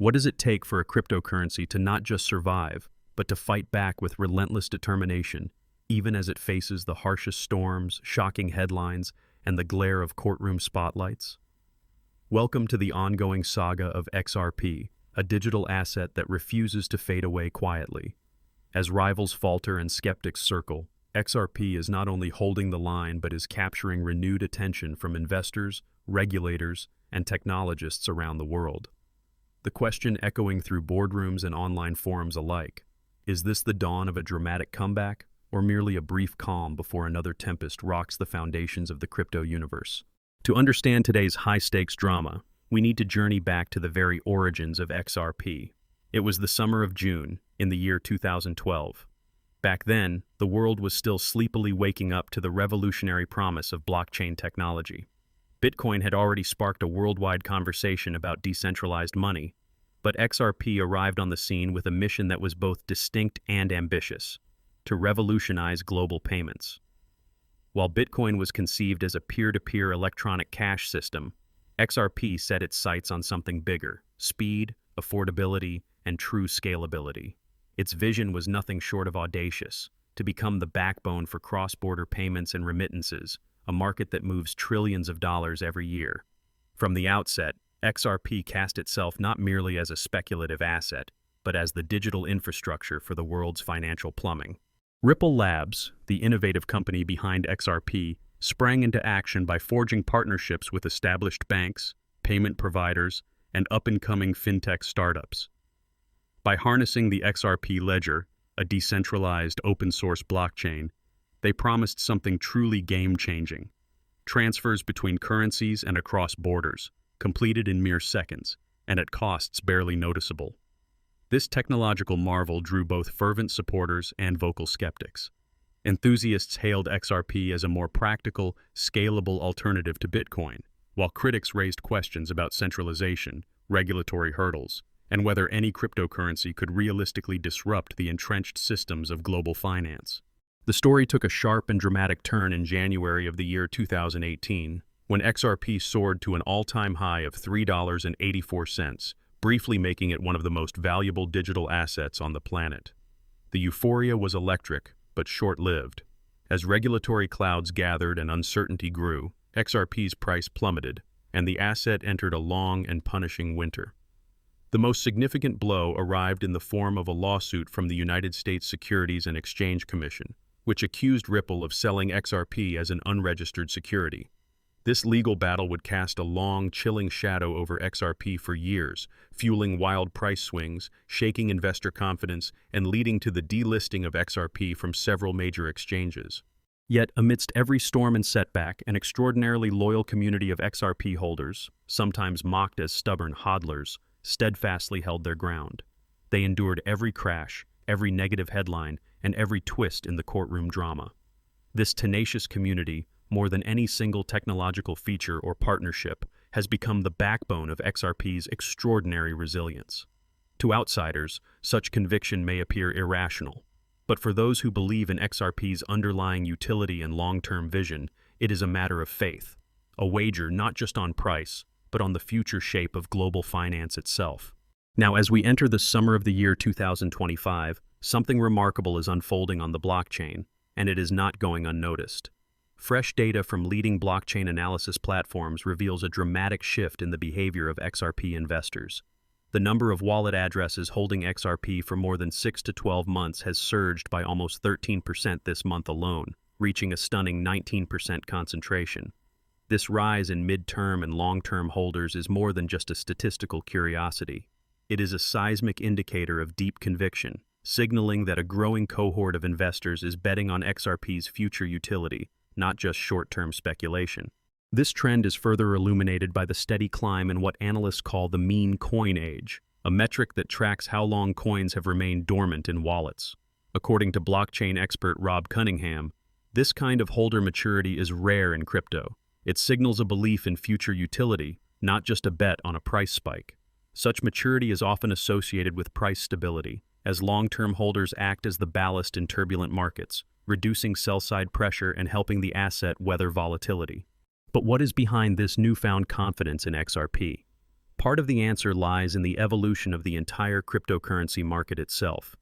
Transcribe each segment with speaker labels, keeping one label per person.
Speaker 1: What does it take for a cryptocurrency to not just survive, but to fight back with relentless determination, even as it faces the harshest storms, shocking headlines, and the glare of courtroom spotlights? Welcome to the ongoing saga of XRP, a digital asset that refuses to fade away quietly. As rivals falter and skeptics circle, XRP is not only holding the line but is capturing renewed attention from investors, regulators, and technologists around the world. The question echoing through boardrooms and online forums alike: is this the dawn of a dramatic comeback, or merely a brief calm before another tempest rocks the foundations of the crypto universe? To understand today's high-stakes drama, we need to journey back to the very origins of XRP. It was the summer of June, in the year 2012. Back then, the world was still sleepily waking up to the revolutionary promise of blockchain technology. Bitcoin had already sparked a worldwide conversation about decentralized money, but XRP arrived on the scene with a mission that was both distinct and ambitious: to revolutionize global payments. While Bitcoin was conceived as a peer-to-peer electronic cash system, XRP set its sights on something bigger: speed, affordability, and true scalability. Its vision was nothing short of audacious: to become the backbone for cross-border payments and remittances, a market that moves trillions of dollars every year. From the outset, XRP cast itself not merely as a speculative asset, but as the digital infrastructure for the world's financial plumbing. Ripple Labs, the innovative company behind XRP, sprang into action by forging partnerships with established banks, payment providers, and up-and-coming fintech startups. By harnessing the XRP ledger, a decentralized open-source blockchain, they promised something truly game-changing: transfers between currencies and across borders, completed in mere seconds, and at costs barely noticeable. This technological marvel drew both fervent supporters and vocal skeptics. Enthusiasts hailed XRP as a more practical, scalable alternative to Bitcoin, while critics raised questions about centralization, regulatory hurdles, and whether any cryptocurrency could realistically disrupt the entrenched systems of global finance. The story took a sharp and dramatic turn in January of the year 2018, when XRP soared to an all-time high of $3.84, briefly making it one of the most valuable digital assets on the planet. The euphoria was electric, but short-lived. As regulatory clouds gathered and uncertainty grew, XRP's price plummeted, and the asset entered a long and punishing winter. The most significant blow arrived in the form of a lawsuit from the United States Securities and Exchange Commission, which accused Ripple of selling XRP as an unregistered security. This legal battle would cast a long, chilling shadow over XRP for years, fueling wild price swings, shaking investor confidence, and leading to the delisting of XRP from several major exchanges. Yet, amidst every storm and setback, an extraordinarily loyal community of XRP holders, sometimes mocked as stubborn hodlers, steadfastly held their ground. They endured every crash, every negative headline, and every twist in the courtroom drama. This tenacious community, more than any single technological feature or partnership, has become the backbone of XRP's extraordinary resilience. To outsiders, such conviction may appear irrational, but for those who believe in XRP's underlying utility and long-term vision, it is a matter of faith, a wager not just on price, but on the future shape of global finance itself. Now, as we enter the summer of the year 2025, something remarkable is unfolding on the blockchain, and it is not going unnoticed. Fresh data from leading blockchain analysis platforms reveals a dramatic shift in the behavior of XRP investors. The number of wallet addresses holding XRP for more than 6 to 12 months has surged by almost 13% this month alone, reaching a stunning 19% concentration. This rise in mid-term and long-term holders is more than just a statistical curiosity. It is a seismic indicator of deep conviction, signaling that a growing cohort of investors is betting on XRP's future utility, not just short-term speculation. This trend is further illuminated by the steady climb in what analysts call the mean coin age, a metric that tracks how long coins have remained dormant in wallets. According to blockchain expert Rob Cunningham, this kind of holder maturity is rare in crypto. It signals a belief in future utility, not just a bet on a price spike. Such maturity is often associated with price stability, as long-term holders act as the ballast in turbulent markets, reducing sell-side pressure and helping the asset weather volatility. But what is behind this newfound confidence in XRP? Part of the answer lies in the evolution of the entire cryptocurrency market itself.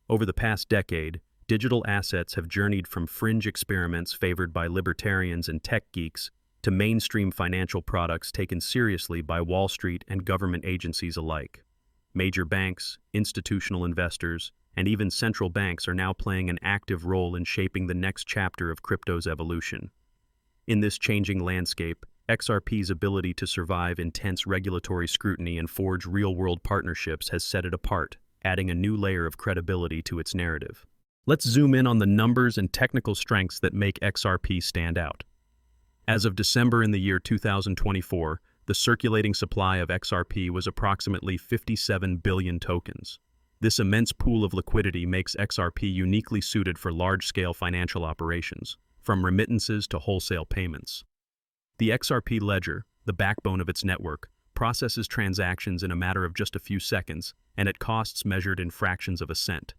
Speaker 1: Over the past decade, digital assets have journeyed from fringe experiments favored by libertarians and tech geeks to mainstream financial products taken seriously by Wall Street and government agencies alike. Major banks, institutional investors, and even central banks are now playing an active role in shaping the next chapter of crypto's evolution. In this changing landscape, XRP's ability to survive intense regulatory scrutiny and forge real-world partnerships has set it apart, adding a new layer of credibility to its narrative. Let's zoom in on the numbers and technical strengths that make XRP stand out. As of December in the year 2024, the circulating supply of XRP was approximately 57 billion tokens. This immense pool of liquidity makes XRP uniquely suited for large-scale financial operations, from remittances to wholesale payments. The XRP ledger, the backbone of its network, processes transactions in a matter of just a few seconds and at costs measured in fractions of a cent.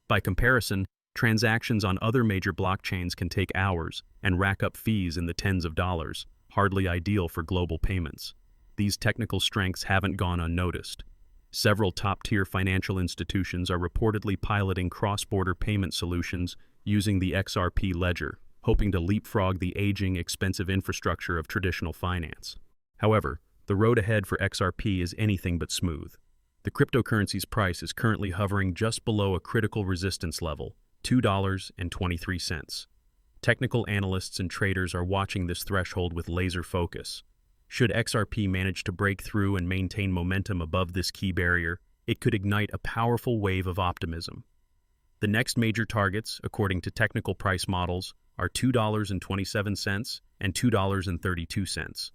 Speaker 1: By comparison, transactions on other major blockchains can take hours and rack up fees in the tens of dollars, hardly ideal for global payments. These technical strengths haven't gone unnoticed. Several top-tier financial institutions are reportedly piloting cross-border payment solutions using the XRP ledger, hoping to leapfrog the aging, expensive infrastructure of traditional finance. However, the road ahead for XRP is anything but smooth. The cryptocurrency's price is currently hovering just below a critical resistance level, $2.23. Technical analysts and traders are watching this threshold with laser focus. Should XRP manage to break through and maintain momentum above this key barrier, it could ignite a powerful wave of optimism. The next major targets, according to technical price models, are $2.27 and $2.32.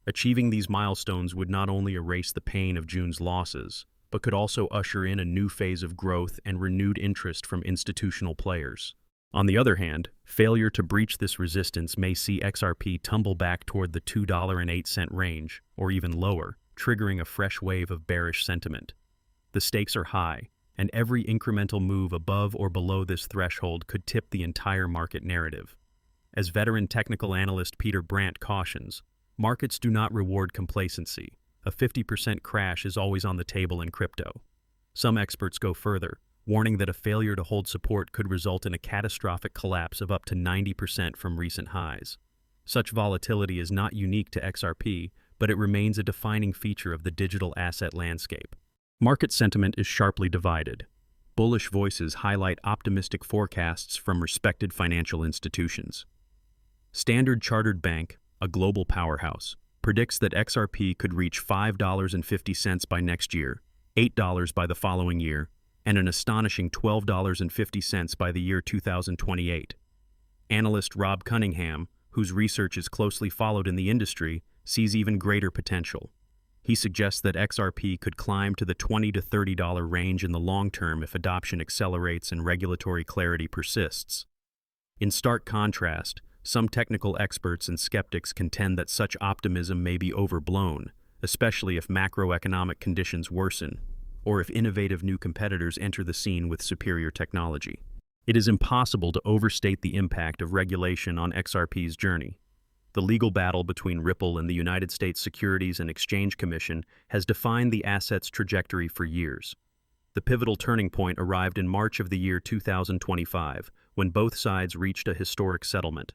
Speaker 1: Achieving these milestones would not only erase the pain of June's losses, but could also usher in a new phase of growth and renewed interest from institutional players. On the other hand, failure to breach this resistance may see XRP tumble back toward the $2.08 range, or even lower, triggering a fresh wave of bearish sentiment. The stakes are high, and every incremental move above or below this threshold could tip the entire market narrative. As veteran technical analyst Peter Brandt cautions, markets do not reward complacency. A 50% crash is always on the table in crypto. Some experts go further, warning that a failure to hold support could result in a catastrophic collapse of up to 90% from recent highs. Such volatility is not unique to XRP, but it remains a defining feature of the digital asset landscape. Market sentiment is sharply divided. Bullish voices highlight optimistic forecasts from respected financial institutions. Standard Chartered Bank, a global powerhouse, predicts that XRP could reach $5.50 by next year, $8 by the following year, and an astonishing $12.50 by the year 2028. Analyst Rob Cunningham, whose research is closely followed in the industry, sees even greater potential. He suggests that XRP could climb to the $20 to $30 range in the long term if adoption accelerates and regulatory clarity persists. In stark contrast, some technical experts and skeptics contend that such optimism may be overblown, especially if macroeconomic conditions worsen, or if innovative new competitors enter the scene with superior technology. It is impossible to overstate the impact of regulation on XRP's journey. The legal battle between Ripple and the United States Securities and Exchange Commission has defined the asset's trajectory for years. The pivotal turning point arrived in March of the year 2025, when both sides reached a historic settlement.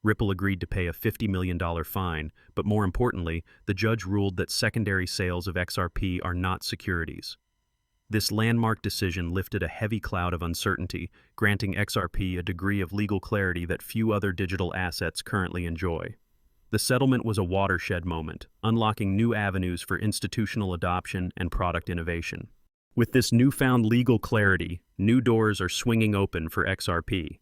Speaker 1: Ripple agreed to pay a $50 million fine, but more importantly, the judge ruled that secondary sales of XRP are not securities. This landmark decision lifted a heavy cloud of uncertainty, granting XRP a degree of legal clarity that few other digital assets currently enjoy. The settlement was a watershed moment, unlocking new avenues for institutional adoption and product innovation. With this newfound legal clarity, new doors are swinging open for XRP.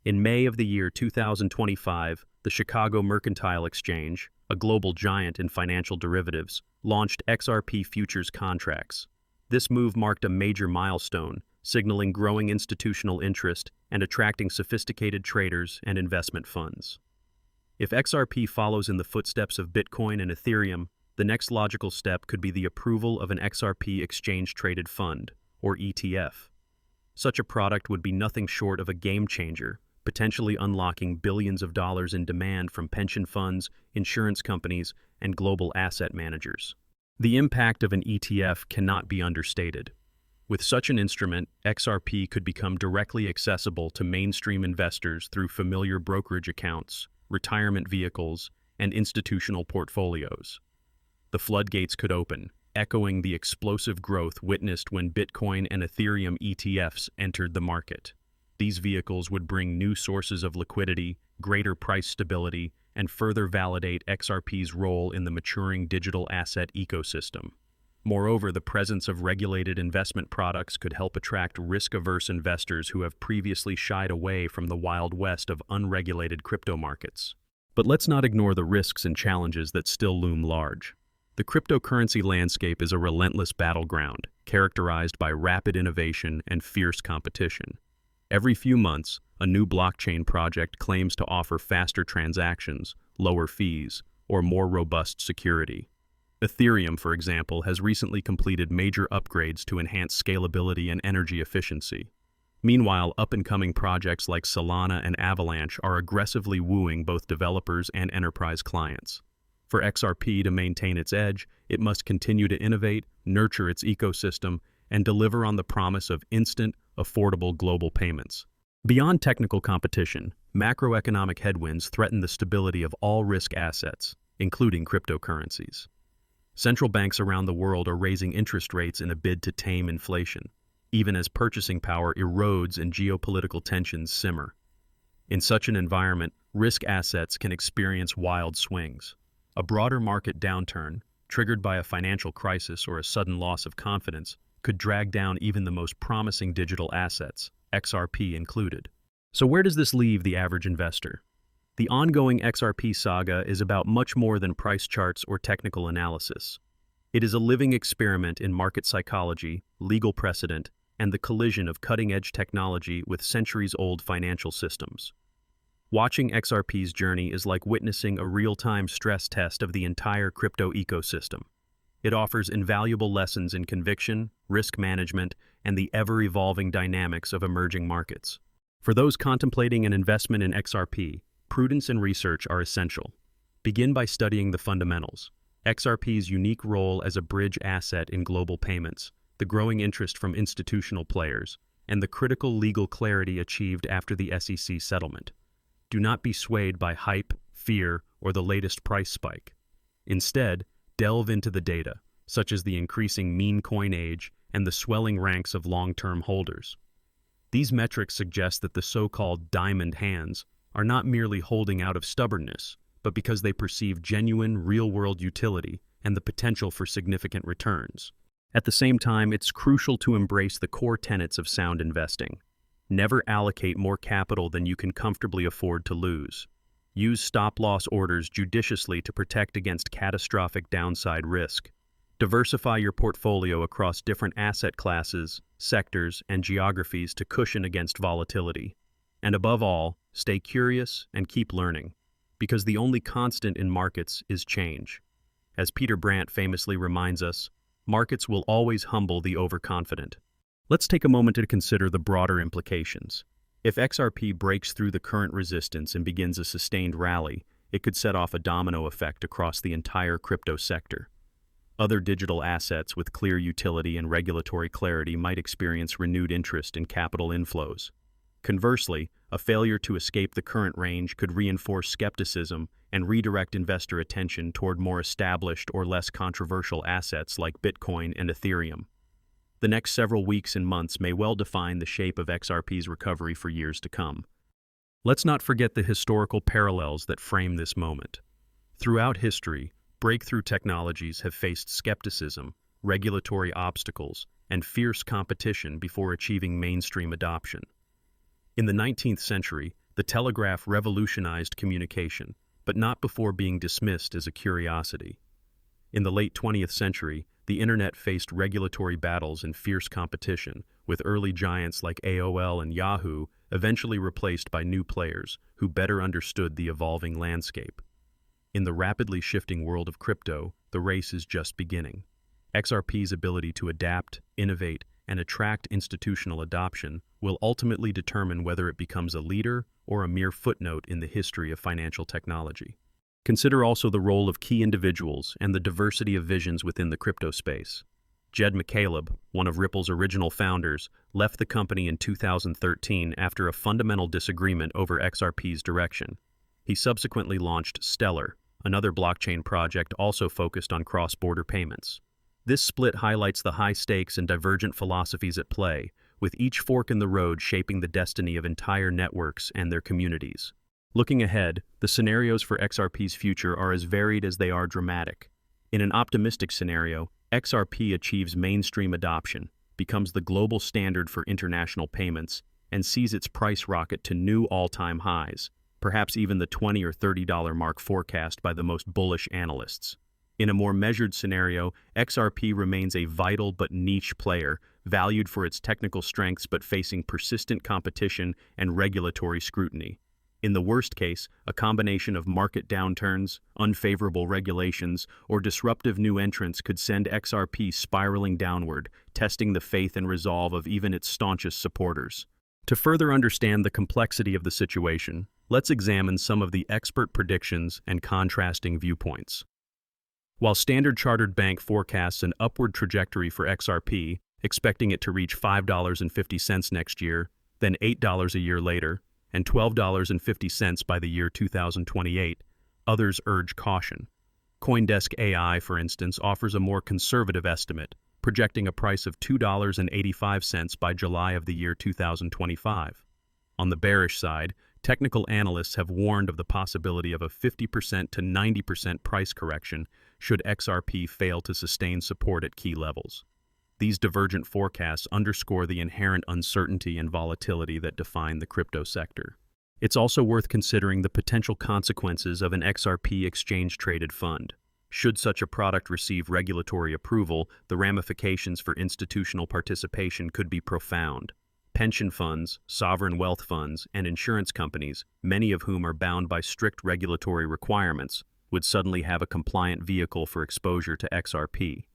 Speaker 1: In May of the year 2025, the Chicago Mercantile Exchange, a global giant in financial derivatives, launched XRP futures contracts. This move marked a major milestone, signaling growing institutional interest and attracting sophisticated traders and investment funds. If XRP follows in the footsteps of Bitcoin and Ethereum, the next logical step could be the approval of an XRP exchange-traded fund, or ETF. Such a product would be nothing short of a game-changer, potentially unlocking billions of dollars in demand from pension funds, insurance companies, and global asset managers. The impact of an ETF cannot be understated. With such an instrument, XRP could become directly accessible to mainstream investors through familiar brokerage accounts, retirement vehicles, and institutional portfolios. The floodgates could open, echoing the explosive growth witnessed when Bitcoin and Ethereum ETFs entered the market. These vehicles would bring new sources of liquidity, greater price stability, and further validate XRP's role in the maturing digital asset ecosystem. Moreover, the presence of regulated investment products could help attract risk-averse investors who have previously shied away from the Wild West of unregulated crypto markets. But let's not ignore the risks and challenges that still loom large. The cryptocurrency landscape is a relentless battleground, characterized by rapid innovation and fierce competition. Every few months, a new blockchain project claims to offer faster transactions, lower fees, or more robust security. Ethereum, for example, has recently completed major upgrades to enhance scalability and energy efficiency. Meanwhile, up-and-coming projects like Solana and Avalanche are aggressively wooing both developers and enterprise clients. For XRP to maintain its edge, it must continue to innovate, nurture its ecosystem, and deliver on the promise of instant, affordable global payments. Beyond technical competition, macroeconomic headwinds threaten the stability of all risk assets, including cryptocurrencies. Central banks around the world are raising interest rates in a bid to tame inflation, even as purchasing power erodes and geopolitical tensions simmer. In such an environment, risk assets can experience wild swings. A broader market downturn, triggered by a financial crisis or a sudden loss of confidence, could drag down even the most promising digital assets, XRP included. So where does this leave the average investor? The ongoing XRP saga is about much more than price charts or technical analysis. It is a living experiment in market psychology, legal precedent, and the collision of cutting-edge technology with centuries-old financial systems. Watching XRP's journey is like witnessing a real-time stress test of the entire crypto ecosystem. It offers invaluable lessons in conviction, risk management, and the ever-evolving dynamics of emerging markets. For those contemplating an investment in XRP, prudence and research are essential. Begin by studying the fundamentals: XRP's unique role as a bridge asset in global payments, the growing interest from institutional players, and the critical legal clarity achieved after the SEC settlement. Do not be swayed by hype, fear, or the latest price spike. Instead, delve into the data, such as the increasing mean coin age and the swelling ranks of long-term holders. These metrics suggest that the so-called diamond hands are not merely holding out of stubbornness, but because they perceive genuine, real-world utility and the potential for significant returns. At the same time, it's crucial to embrace the core tenets of sound investing. Never allocate more capital than you can comfortably afford to lose. Use stop-loss orders judiciously to protect against catastrophic downside risk. Diversify your portfolio across different asset classes, sectors, and geographies to cushion against volatility. And above all, stay curious and keep learning, because the only constant in markets is change. As Peter Brandt famously reminds us, markets will always humble the overconfident. Let's take a moment to consider the broader implications. If XRP breaks through the current resistance and begins a sustained rally, it could set off a domino effect across the entire crypto sector. Other digital assets with clear utility and regulatory clarity might experience renewed interest in capital inflows. Conversely, a failure to escape the current range could reinforce skepticism and redirect investor attention toward more established or less controversial assets like Bitcoin and Ethereum. The next several weeks and months may well define the shape of XRP's recovery for years to come. Let's not forget the historical parallels that frame this moment. Throughout history, breakthrough technologies have faced skepticism, regulatory obstacles, and fierce competition before achieving mainstream adoption. In the 19th century, the telegraph revolutionized communication, but not before being dismissed as a curiosity. In the late 20th century, the internet faced regulatory battles and fierce competition, with early giants like AOL and Yahoo eventually replaced by new players who better understood the evolving landscape. In the rapidly shifting world of crypto, the race is just beginning. XRP's ability to adapt, innovate, and attract institutional adoption will ultimately determine whether it becomes a leader or a mere footnote in the history of financial technology. Consider also the role of key individuals and the diversity of visions within the crypto space. Jed McCaleb, one of Ripple's original founders, left the company in 2013 after a fundamental disagreement over XRP's direction. He subsequently launched Stellar, another blockchain project also focused on cross-border payments. This split highlights the high stakes and divergent philosophies at play, with each fork in the road shaping the destiny of entire networks and their communities. Looking ahead, the scenarios for XRP's future are as varied as they are dramatic. In an optimistic scenario, XRP achieves mainstream adoption, becomes the global standard for international payments, and sees its price rocket to new all-time highs, perhaps even the $20 or $30 mark forecast by the most bullish analysts. In a more measured scenario, XRP remains a vital but niche player, valued for its technical strengths but facing persistent competition and regulatory scrutiny. In the worst case, a combination of market downturns, unfavorable regulations, or disruptive new entrants could send XRP spiraling downward, testing the faith and resolve of even its staunchest supporters. To further understand the complexity of the situation, let's examine some of the expert predictions and contrasting viewpoints. While Standard Chartered Bank forecasts an upward trajectory for XRP, expecting it to reach $5.50 next year, then $8 a year later, and $12.50 by the year 2028, others urge caution. CoinDesk AI, for instance, offers a more conservative estimate, projecting a price of $2.85 by July of the year 2025. On the bearish side, technical analysts have warned of the possibility of a 50% to 90% price correction should XRP fail to sustain support at key levels. These divergent forecasts underscore the inherent uncertainty and volatility that define the crypto sector. It's also worth considering the potential consequences of an XRP exchange-traded fund. Should such a product receive regulatory approval, the ramifications for institutional participation could be profound. Pension funds, sovereign wealth funds, and insurance companies, many of whom are bound by strict regulatory requirements, would suddenly have a compliant vehicle for exposure to XRP.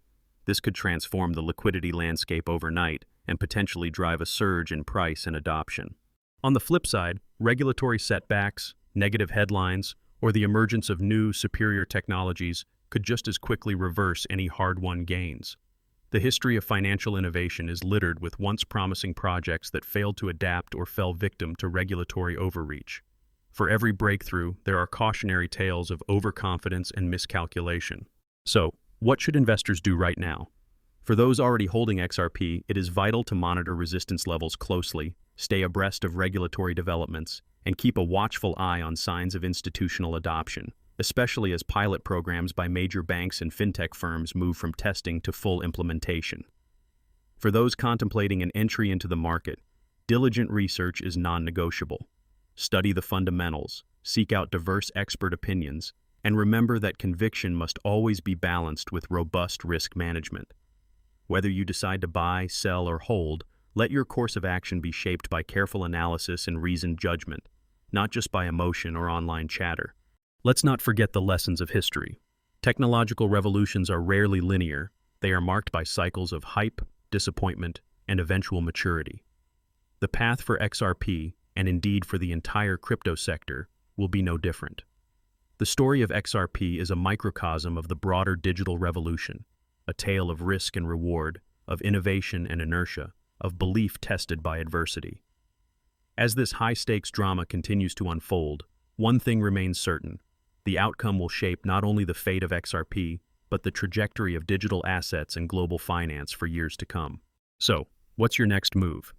Speaker 1: This could transform the liquidity landscape overnight and potentially drive a surge in price and adoption. On the flip side, regulatory setbacks, negative headlines, or the emergence of new, superior technologies could just as quickly reverse any hard-won gains. The history of financial innovation is littered with once promising projects that failed to adapt or fell victim to regulatory overreach. For every breakthrough, there are cautionary tales of overconfidence and miscalculation. So, what should investors do right now? For those already holding XRP, it is vital to monitor resistance levels closely, stay abreast of regulatory developments, and keep a watchful eye on signs of institutional adoption, especially as pilot programs by major banks and fintech firms move from testing to full implementation. For those contemplating an entry into the market, diligent research is non-negotiable. Study the fundamentals, seek out diverse expert opinions, and remember that conviction must always be balanced with robust risk management. Whether you decide to buy, sell, or hold, let your course of action be shaped by careful analysis and reasoned judgment, not just by emotion or online chatter. Let's not forget the lessons of history. Technological revolutions are rarely linear. They are marked by cycles of hype, disappointment, and eventual maturity. The path for XRP, and indeed for the entire crypto sector, will be no different. The story of XRP is a microcosm of the broader digital revolution, a tale of risk and reward, of innovation and inertia, of belief tested by adversity. As this high-stakes drama continues to unfold, one thing remains certain: the outcome will shape not only the fate of XRP, but the trajectory of digital assets and global finance for years to come. So, what's your next move?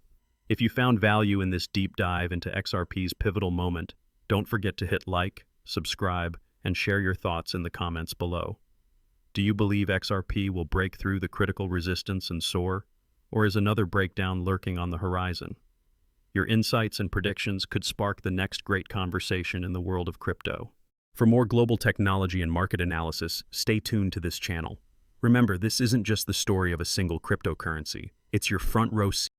Speaker 1: If you found value in this deep dive into XRP's pivotal moment, don't forget to hit like, subscribe, and share your thoughts in the comments below. Do you believe XRP will break through the critical resistance and soar, or is another breakdown lurking on the horizon? Your insights and predictions could spark the next great conversation in the world of crypto. For more global technology and market analysis, stay tuned to this channel. Remember, this isn't just the story of a single cryptocurrency. It's your front row seat